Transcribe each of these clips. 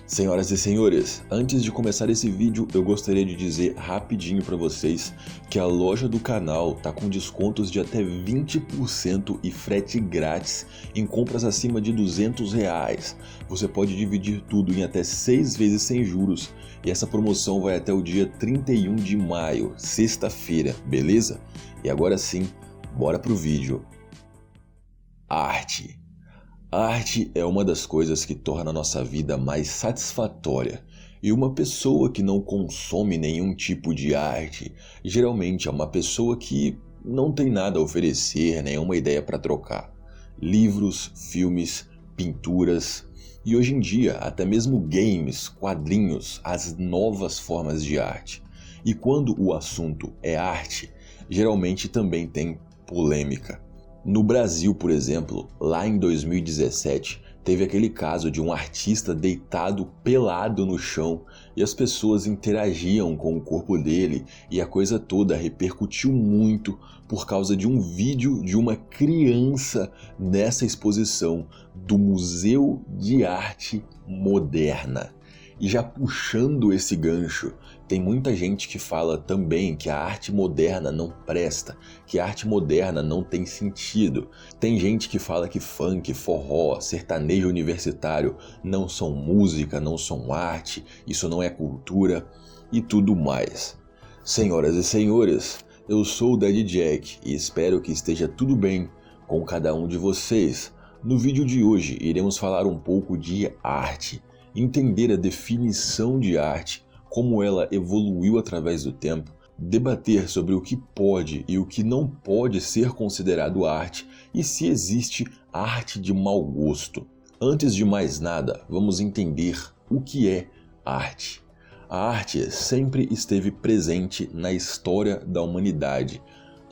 Senhoras e senhores, antes de começar esse vídeo, eu gostaria de dizer rapidinho para vocês que a loja do canal tá com descontos de até 20% e frete grátis em compras acima de R$200. Você pode dividir tudo em até 6 vezes sem juros e essa promoção vai até o dia 31 de maio, sexta-feira, beleza? E agora sim, bora pro vídeo. Arte. A arte é uma das coisas que torna a nossa vida mais satisfatória, e uma pessoa que não consome nenhum tipo de arte geralmente é uma pessoa que não tem nada a oferecer, nenhuma ideia para trocar. Livros, filmes, pinturas e hoje em dia até mesmo games, quadrinhos, as novas formas de arte. E quando o assunto é arte, geralmente também tem polêmica. No Brasil, por exemplo, lá em 2017, teve aquele caso de um artista deitado pelado no chão e as pessoas interagiam com o corpo dele e a coisa toda repercutiu muito por causa de um vídeo de uma criança nessa exposição do Museu de Arte Moderna. E já puxando esse gancho, tem muita gente que fala também que a arte moderna não presta, que a arte moderna não tem sentido. Tem gente que fala que funk, forró, sertanejo universitário não são música, não são arte, isso não é cultura e tudo mais. Senhoras e senhores, eu sou o Daddy Jack e espero que esteja tudo bem com cada um de vocês. No vídeo de hoje iremos falar um pouco de arte, entender a definição de arte, como ela evoluiu através do tempo, debater sobre o que pode e o que não pode ser considerado arte e se existe arte de mau gosto. Antes de mais nada, vamos entender o que é arte. A arte sempre esteve presente na história da humanidade,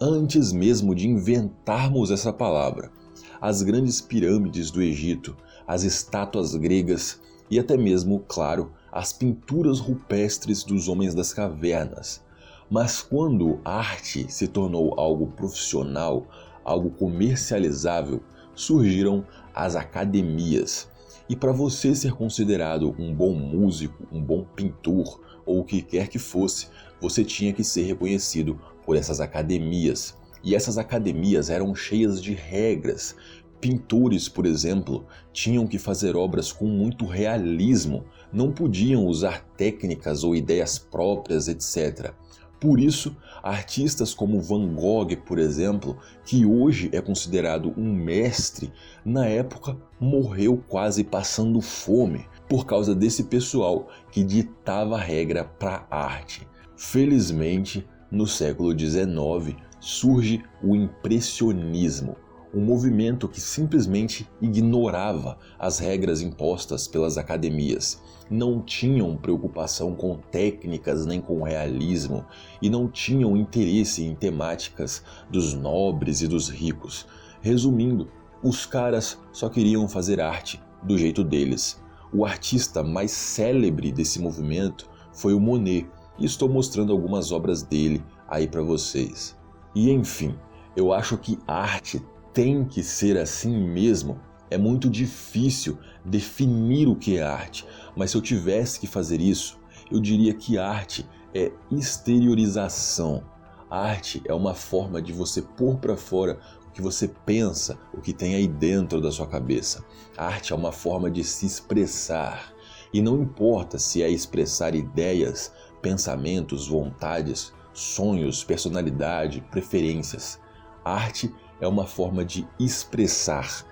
antes mesmo de inventarmos essa palavra. As grandes pirâmides do Egito, as estátuas gregas e até mesmo, claro, as pinturas rupestres dos homens das cavernas. Mas quando a arte se tornou algo profissional, algo comercializável, surgiram as academias. E para você ser considerado um bom músico, um bom pintor ou o que quer que fosse, você tinha que ser reconhecido por essas academias. E essas academias eram cheias de regras. Pintores, por exemplo, tinham que fazer obras com muito realismo, não podiam usar técnicas ou ideias próprias, etc. Por isso, artistas como Van Gogh, por exemplo, que hoje é considerado um mestre, na época morreu quase passando fome por causa desse pessoal que ditava a regra para a arte. Felizmente, no século XIX, surge o impressionismo, um movimento que simplesmente ignorava as regras impostas pelas academias. Não tinham preocupação com técnicas nem com realismo e não tinham interesse em temáticas dos nobres e dos ricos. Resumindo, os caras só queriam fazer arte do jeito deles. O artista mais célebre desse movimento foi o Monet, e estou mostrando algumas obras dele aí para vocês. E enfim, eu acho que arte tem que ser assim mesmo. É muito difícil definir o que é arte, mas se eu tivesse que fazer isso, eu diria que arte é exteriorização. Arte é uma forma de você pôr para fora o que você pensa, o que tem aí dentro da sua cabeça. Arte é uma forma de se expressar. E não importa se é expressar ideias, pensamentos, vontades, sonhos, personalidade, preferências. Arte é uma forma de expressar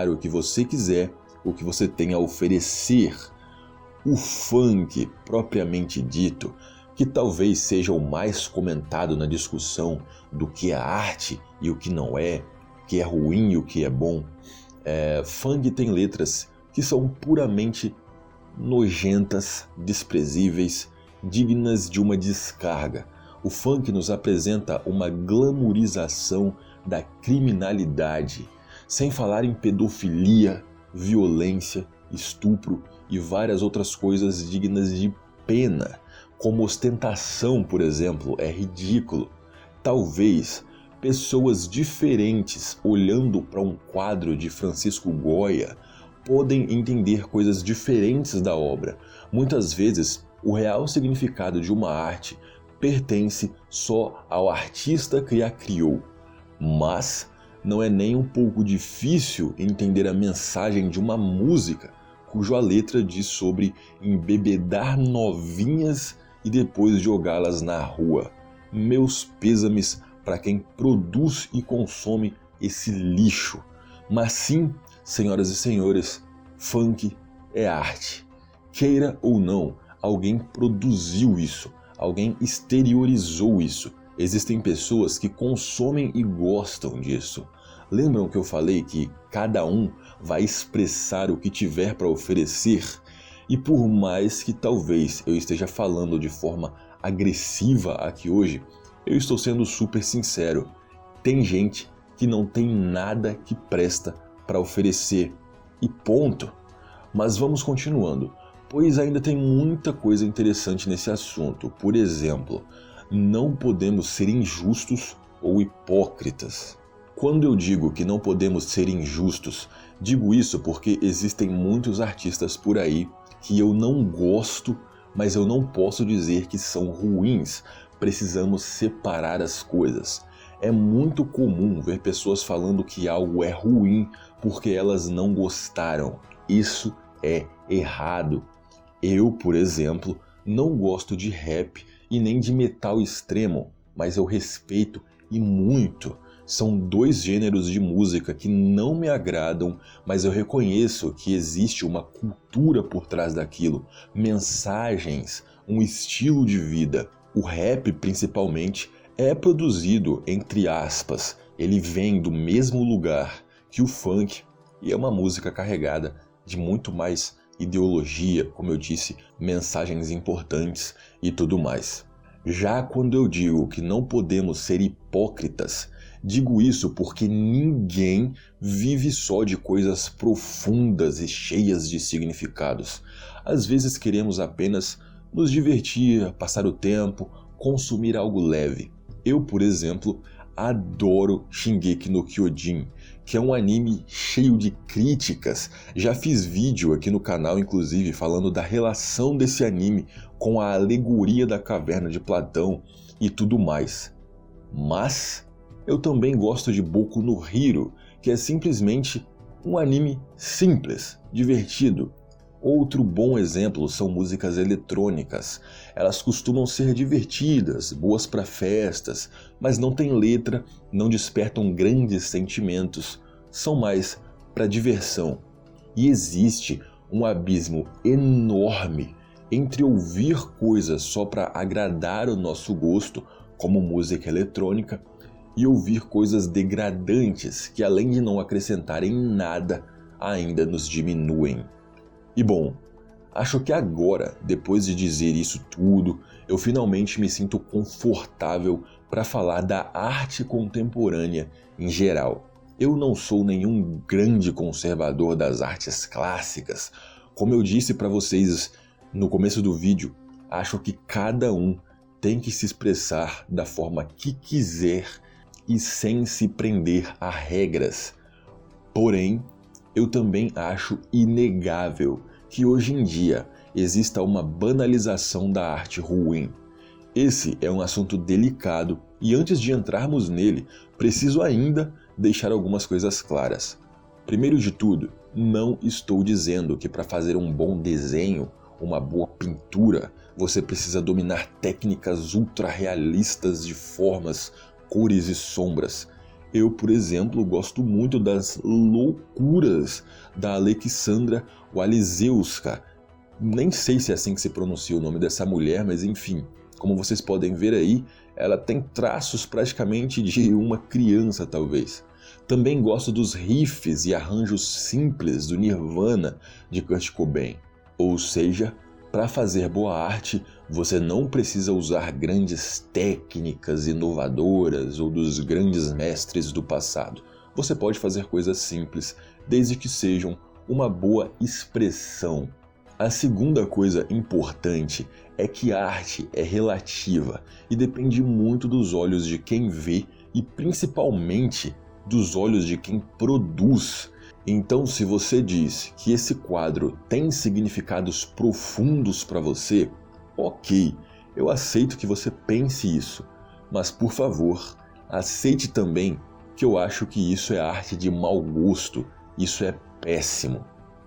o que você quiser, o que você tem a oferecer. O funk, propriamente dito, que talvez seja o mais comentado na discussão do que é arte e o que não é, o que é ruim e o que é bom. Funk tem letras que são puramente nojentas, desprezíveis, dignas de uma descarga. O funk nos apresenta uma glamorização da criminalidade, sem falar em pedofilia, violência, estupro e várias outras coisas dignas de pena, como ostentação, por exemplo, é ridículo. Talvez pessoas diferentes olhando para um quadro de Francisco Goya podem entender coisas diferentes da obra. Muitas vezes, o real significado de uma arte pertence só ao artista que a criou. Mas não é nem um pouco difícil entender a mensagem de uma música cuja letra diz sobre embebedar novinhas e depois jogá-las na rua. Meus pêsames para quem produz e consome esse lixo. Mas sim, senhoras e senhores, funk é arte. Queira ou não, alguém produziu isso, alguém exteriorizou isso. Existem pessoas que consomem e gostam disso. Lembram que eu falei que cada um vai expressar o que tiver para oferecer? E por mais que talvez eu esteja falando de forma agressiva aqui hoje, eu estou sendo super sincero. Tem gente que não tem nada que presta para oferecer. E ponto. Mas vamos continuando, pois ainda tem muita coisa interessante nesse assunto. Por exemplo, não podemos ser injustos ou hipócritas. Quando eu digo que não podemos ser injustos, digo isso porque existem muitos artistas por aí que eu não gosto, mas eu não posso dizer que são ruins. Precisamos separar as coisas. É muito comum ver pessoas falando que algo é ruim porque elas não gostaram. Isso é errado. Eu, por exemplo, não gosto de rap e nem de metal extremo, mas eu respeito e muito. São dois gêneros de música que não me agradam, mas eu reconheço que existe uma cultura por trás daquilo, mensagens, um estilo de vida. O rap, principalmente, é produzido, entre aspas, ele vem do mesmo lugar que o funk e é uma música carregada de muito mais ideologia, como eu disse, mensagens importantes e tudo mais. Já quando eu digo que não podemos ser hipócritas, digo isso porque ninguém vive só de coisas profundas e cheias de significados. Às vezes queremos apenas nos divertir, passar o tempo, consumir algo leve. Eu, por exemplo, adoro Shingeki no Kyojin, que é um anime cheio de críticas. Já fiz vídeo aqui no canal, inclusive, falando da relação desse anime com a alegoria da caverna de Platão e tudo mais. Mas eu também gosto de Boku no Hero, que é simplesmente um anime simples, divertido. Outro bom exemplo são músicas eletrônicas. Elas costumam ser divertidas, boas para festas, mas não têm letra, não despertam grandes sentimentos, são mais para diversão. E existe um abismo enorme entre ouvir coisas só para agradar o nosso gosto, como música eletrônica, e ouvir coisas degradantes que, além de não acrescentarem nada, ainda nos diminuem. E bom, acho que agora, depois de dizer isso tudo, eu finalmente me sinto confortável para falar da arte contemporânea em geral. Eu não sou nenhum grande conservador das artes clássicas. Como eu disse para vocês no começo do vídeo, acho que cada um tem que se expressar da forma que quiser e sem se prender a regras. Porém, eu também acho inegável que hoje em dia exista uma banalização da arte ruim. Esse é um assunto delicado e antes de entrarmos nele, preciso ainda deixar algumas coisas claras. Primeiro de tudo, não estou dizendo que para fazer um bom desenho, uma boa pintura, você precisa dominar técnicas ultra realistas de formas, cores e sombras. Eu, por exemplo, gosto muito das loucuras da Alexandra Walizewska. Nem sei se é assim que se pronuncia o nome dessa mulher, mas enfim, como vocês podem ver aí, ela tem traços praticamente de uma criança, talvez. Também gosto dos riffs e arranjos simples do Nirvana de Kurt Cobain. Ou seja, para fazer boa arte, você não precisa usar grandes técnicas inovadoras ou dos grandes mestres do passado. Você pode fazer coisas simples, desde que sejam uma boa expressão. A segunda coisa importante é que a arte é relativa e depende muito dos olhos de quem vê e principalmente dos olhos de quem produz. Então, se você diz que esse quadro tem significados profundos para você, ok, eu aceito que você pense isso, mas por favor, aceite também que eu acho que isso é arte de mau gosto, isso é péssimo.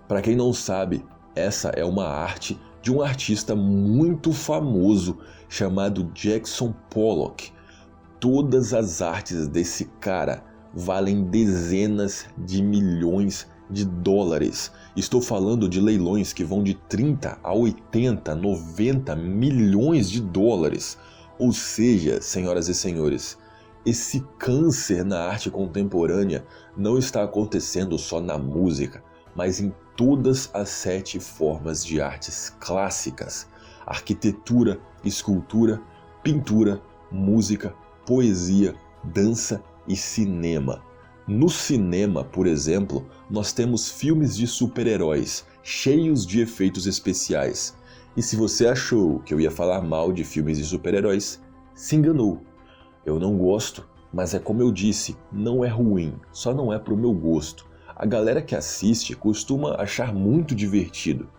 Para quem não sabe, essa é uma arte de um artista muito famoso chamado Jackson Pollock. Todas as artes desse cara valem dezenas de milhões de dólares. Estou falando de leilões que vão de 30 a 80, 90 milhões de dólares. Ou seja, senhoras e senhores, esse câncer na arte contemporânea não está acontecendo só na música, mas em todas as 7 formas de artes clássicas: arquitetura, escultura, pintura, música, poesia, dança e cinema. No cinema, por exemplo, nós temos filmes de super-heróis cheios de efeitos especiais. E se você achou que eu ia falar mal de filmes de super-heróis, se enganou. Eu não gosto, mas é como eu disse, não é ruim, só não é pro meu gosto. A galera que assiste costuma achar muito divertido.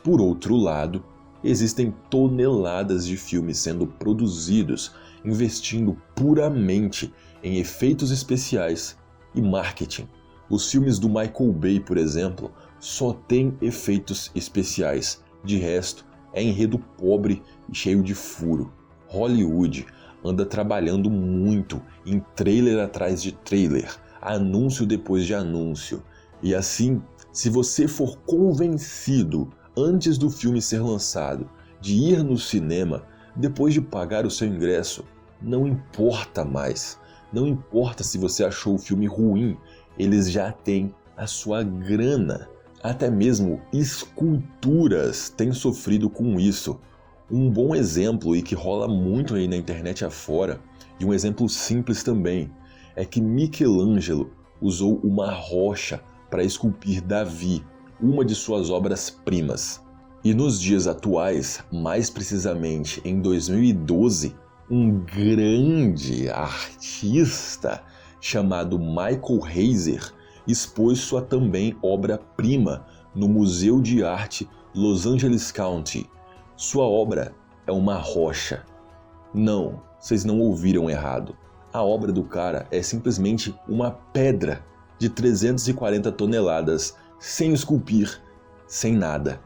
Por outro lado, existem toneladas de filmes sendo produzidos, investindo puramente em efeitos especiais e marketing. Os filmes do Michael Bay, por exemplo, só têm efeitos especiais. De resto, é enredo pobre e cheio de furo. Hollywood anda trabalhando muito em trailer atrás de trailer, anúncio depois de anúncio. E assim, se você for convencido antes do filme ser lançado de ir no cinema, depois de pagar o seu ingresso, não importa mais. Não importa se você achou o filme ruim, eles já têm a sua grana. Até mesmo esculturas têm sofrido com isso. Um bom exemplo, e que rola muito aí na internet afora, e um exemplo simples também, é que Michelangelo usou uma rocha para esculpir Davi, uma de suas obras-primas. E nos dias atuais, mais precisamente em 2012, um grande artista chamado Michael Heiser expôs sua também obra-prima no Museu de Arte Los Angeles County. Sua obra é uma rocha. Não, vocês não ouviram errado. A obra do cara é simplesmente uma pedra de 340 toneladas, sem esculpir, sem nada.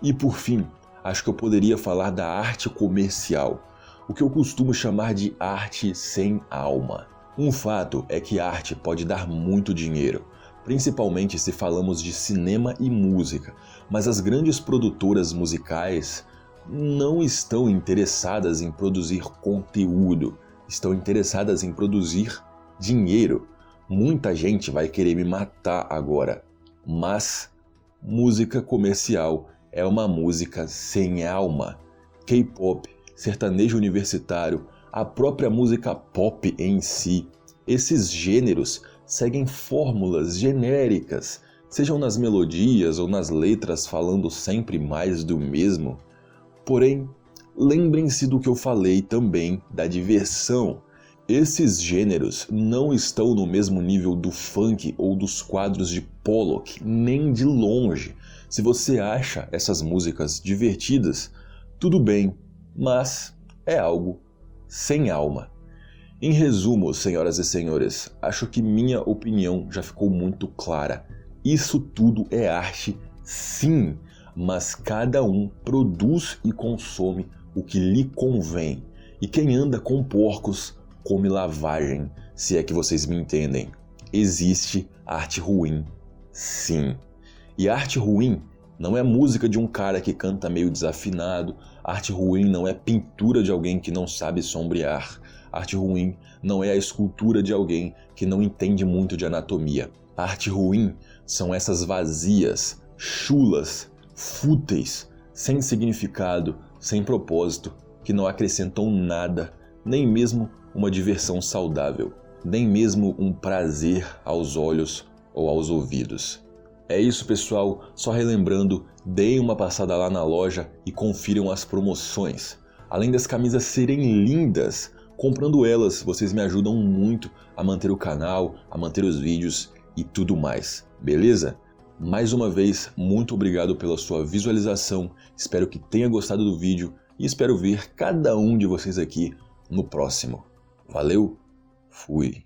E por fim, acho que eu poderia falar da arte comercial, o que eu costumo chamar de arte sem alma. Um fato é que arte pode dar muito dinheiro, principalmente se falamos de cinema e música, mas as grandes produtoras musicais não estão interessadas em produzir conteúdo, estão interessadas em produzir dinheiro. Muita gente vai querer me matar agora, mas música comercial é uma música sem alma. K-pop, sertanejo universitário, a própria música pop em si, esses gêneros seguem fórmulas genéricas, sejam nas melodias ou nas letras falando sempre mais do mesmo. Porém, lembrem-se do que eu falei também da diversão. Esses gêneros não estão no mesmo nível do funk ou dos quadros de Pollock, nem de longe. Se você acha essas músicas divertidas, tudo bem, mas é algo sem alma. Em resumo, senhoras e senhores, acho que minha opinião já ficou muito clara. Isso tudo é arte, sim, mas cada um produz e consome o que lhe convém. E quem anda com porcos come lavagem, se é que vocês me entendem. Existe arte ruim, sim. E arte ruim não é música de um cara que canta meio desafinado. Arte ruim não é pintura de alguém que não sabe sombrear. Arte ruim não é a escultura de alguém que não entende muito de anatomia. Arte ruim são essas vazias, chulas, fúteis, sem significado, sem propósito, que não acrescentam nada, nem mesmo uma diversão saudável, nem mesmo um prazer aos olhos ou aos ouvidos. É isso, pessoal, só relembrando, deem uma passada lá na loja e confiram as promoções. Além das camisas serem lindas, comprando elas vocês me ajudam muito a manter o canal, a manter os vídeos e tudo mais, beleza? Mais uma vez, muito obrigado pela sua visualização, espero que tenha gostado do vídeo e espero ver cada um de vocês aqui no próximo. Valeu, fui!